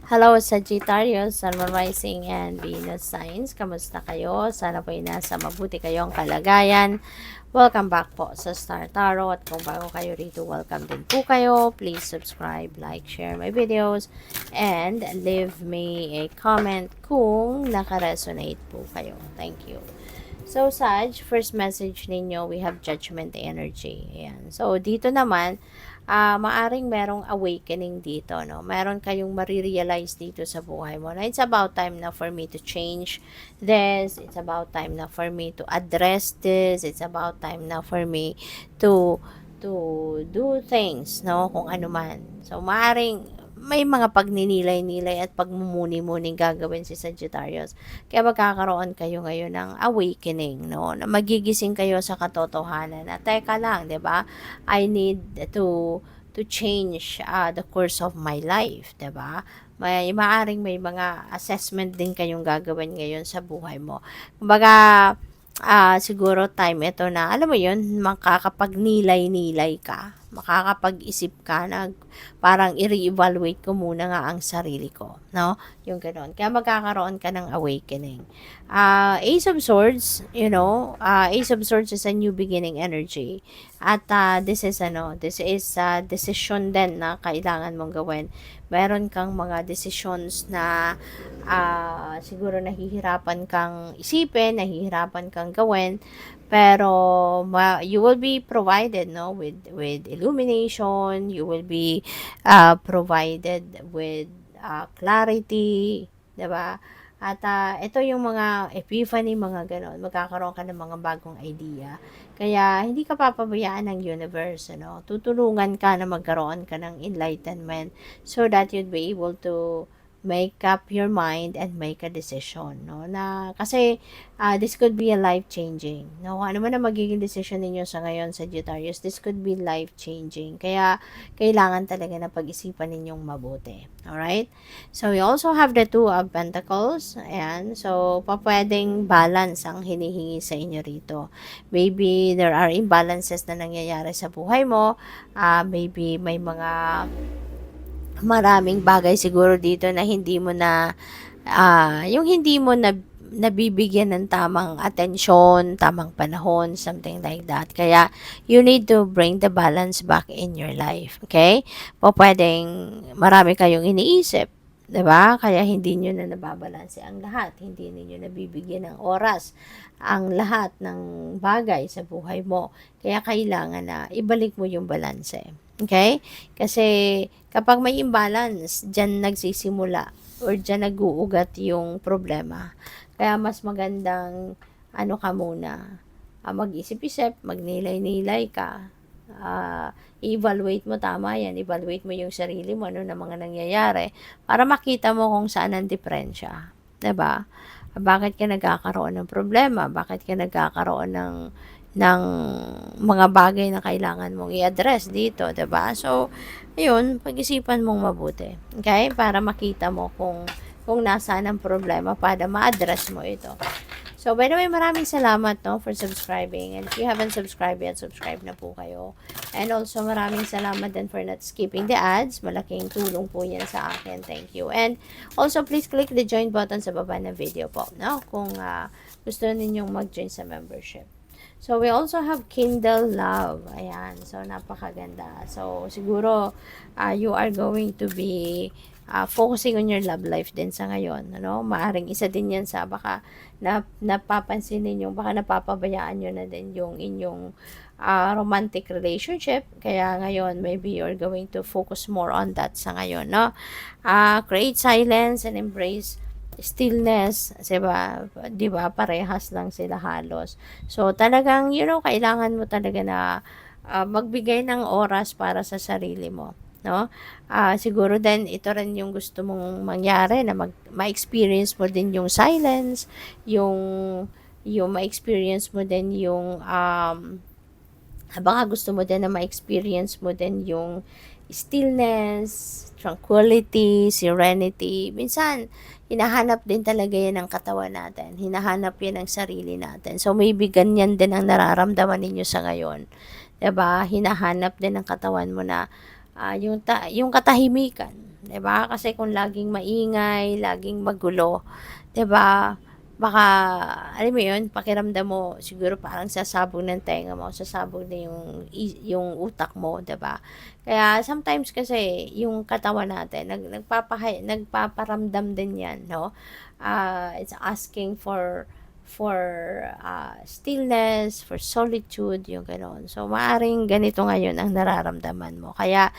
Hello, Sagittarius, Sun, Moon, Rising, and Venus signs. Kamusta kayo? Sana po ay nasa mabuti kayong kalagayan. Welcome back po sa Star Tarot. At kung bago kayo rito, welcome din po kayo. Please subscribe, like, share my videos, and leave me a comment kung naka-resonate po kayo. Thank you. So, Sag, first message ninyo, we have judgment energy. Ayan. So, dito naman, maaring merong awakening dito, no? Meron kayong marirealize dito sa buhay mo na it's about time na for me to change this. It's about time na for me to address this. It's about time na for me to do things, no? Kung ano man. So, maaring may mga pagninilay-nilay at pagmumuni-muning gagawin si Sagittarius. Kaya magkakaroon kayo ngayon ng awakening, no? Na magigising kayo sa katotohanan na, teka lang, 'di ba? I need to change the course of my life, 'di ba? Maaring may mga assessment din kayong gagawin ngayon sa buhay mo. Kumbaga, siguro time ito na, alam mo yun, makakapagnilay-nilay ka, makakapag-isip ka na parang i-reevaluate ko muna nga ang sarili ko, no? Yung gano'n. Kaya magkakaroon ka ng awakening. Ace of Swords, Ace of Swords is a new beginning energy. At this is decision din na kailangan mong gawin. Meron kang mga decisions na siguro nahihirapan kang isipin, nahihirapan kang gawin, pero you will be provided, no, with illumination. You will be provided with clarity, 'di ba? At ito yung mga epiphany, mga ganon. Magkakaroon ka ng mga bagong idea. Kaya hindi ka papabayaan ng universe, ano? Tutulungan ka na magkaroon ka ng enlightenment so that you'd be able to make up your mind and make a decision, no? Na kasi this could be a life changing, no? Ano man ang magiging decision ninyo sa ngayon, Sagittarius, this could be life changing. Kaya kailangan talaga na pag-isipan ninyong mabuti. All right? So we also have the Two of Pentacles. Ayan. So pwedeng balance ang hinihingi sa inyo rito. Maybe there are imbalances na nangyayari sa buhay mo. Maybe may mga maraming bagay siguro dito na hindi mo na yung hindi mo na nabibigyan ng tamang atensyon, tamang panahon, something like that. Kaya, you need to bring the balance back in your life. Okay? Pwedeng marami kayong iniisip. 'Di ba? Kaya hindi nyo na nababalanse ang lahat. Hindi niyo nabibigyan ng oras ang lahat ng bagay sa buhay mo. Kaya kailangan na ibalik mo yung balanse. Okay? Kasi kapag may imbalance, dyan nagsisimula or dyan nag-uugat yung problema. Kaya mas magandang ka muna, mag-isip-isip, magnilay-nilay ka, i-evaluate mo, tama yan, evaluate mo yung sarili mo, ano na mga nangyayari, para makita mo kung saan ang diferensya. 'Di ba? Bakit ka nagkakaroon ng problema? Bakit ka nagkakaroon ng mga bagay na kailangan mong i-address dito, 'di ba? So, ayun, pag-isipan mong mabuti. Okay? Para makita mo kung nasaan ang problema para ma-address mo ito. So, by the way, maraming salamat, no, for subscribing. And if you haven't subscribed yet, subscribe na po kayo. And also, maraming salamat din for not skipping the ads. Malaking tulong po yan sa akin. Thank you. And also, please click the join button sa baba ng video po, no, kung gusto ninyong mag-join sa membership. So, we also have Kindle Love. Ayan. So, napakaganda. So, siguro, you are going to be focusing on your love life din sa ngayon. Ano? Maaring isa din yan sa baka napapansin ninyo, baka napapabayaan nyo na din yung inyong romantic relationship. Kaya ngayon, maybe you're going to focus more on that sa ngayon. No? Create silence and embrace stillness, di ba, parehas lang sila halos. So, talagang, kailangan mo talaga na magbigay ng oras para sa sarili mo, no? Siguro din, ito rin yung gusto mong mangyari, na ma-experience mo din yung silence, yung ma-experience mo din yung, baka gusto mo din na ma-experience mo din yung stillness, tranquility, serenity. Minsan, hinahanap din talaga yan ng katawan natin. Hinahanap yan ng sarili natin. So, maybe ganyan din ang nararamdaman ninyo sa ngayon. 'Di ba? Hinahanap din ng katawan mo na yung katahimikan. 'di ba? Kasi kung laging maingay, laging magulo, 'di ba? Baka alam mo 'yun, pakiramdam mo siguro parang sasabog ng tenga mo, sasabog na yung utak mo, 'di ba? Kaya sometimes kasi yung katawan natin nagpaparamdam din 'yan, no? It's asking for stillness, for solitude, yung gano'n. So, maaring ganito ngayon ang nararamdaman mo. Kaya,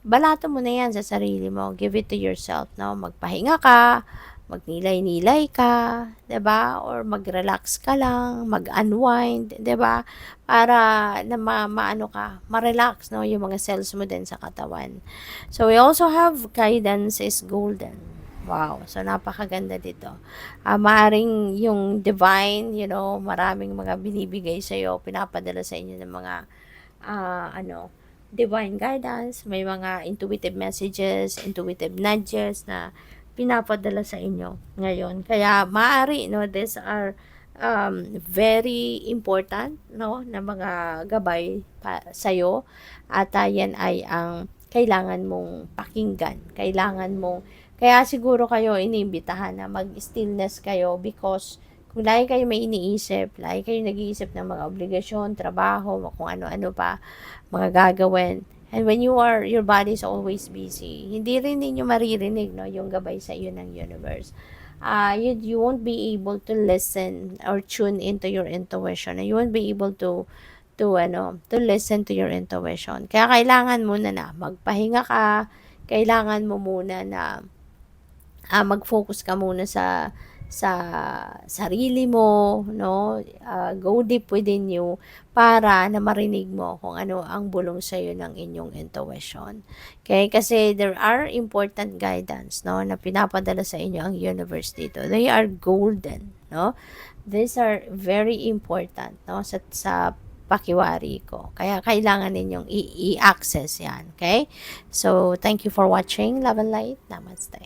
balato mo na yan sa sarili mo. Give it to yourself, no? Magpahinga ka, magnilay-nilay ka, 'di ba? Or mag-relax ka lang, mag-unwind, 'di ba? Para na maano ka, ma-relax, no, yung mga cells mo din sa katawan. So we also have guidance is golden. Wow, so napakaganda dito. Maaring yung divine, maraming mga binibigay sa iyo, pinapadala sa inyo ng mga divine guidance, may mga intuitive messages, intuitive nudges na pinapadala sa inyo ngayon. Kaya maaari, these are very important, na mga gabay sa iyo, at yan ay ang kailangan mong pakinggan. Kaya siguro kayo iniimbitahan na mag-stillness kayo, because kung lagi kayo may iniisip, lagi kayo nag-iisip ng mga obligasyon, trabaho, kung ano-ano pa, mga gagawin. And when your body is always busy, hindi rin ninyo maririnig, yung gabay sa iyo ng universe. You won't be able to listen or tune into your intuition. You won't be able to listen to your intuition. Kaya kailangan muna na magpahinga ka, kailangan mo muna na mag-focus ka muna sa sarili mo, no? Go deep within you para na marinig mo kung ano ang bulong sa iyo ng inyong intuition. Okay? Kasi there are important guidance, no, na pinapadala sa inyo ang universe dito. They are golden, no? These are very important, no, sa pakiwari ko. Kaya kailangan ninyong i-access yan. Okay? So, thank you for watching. Love and light. Namaste.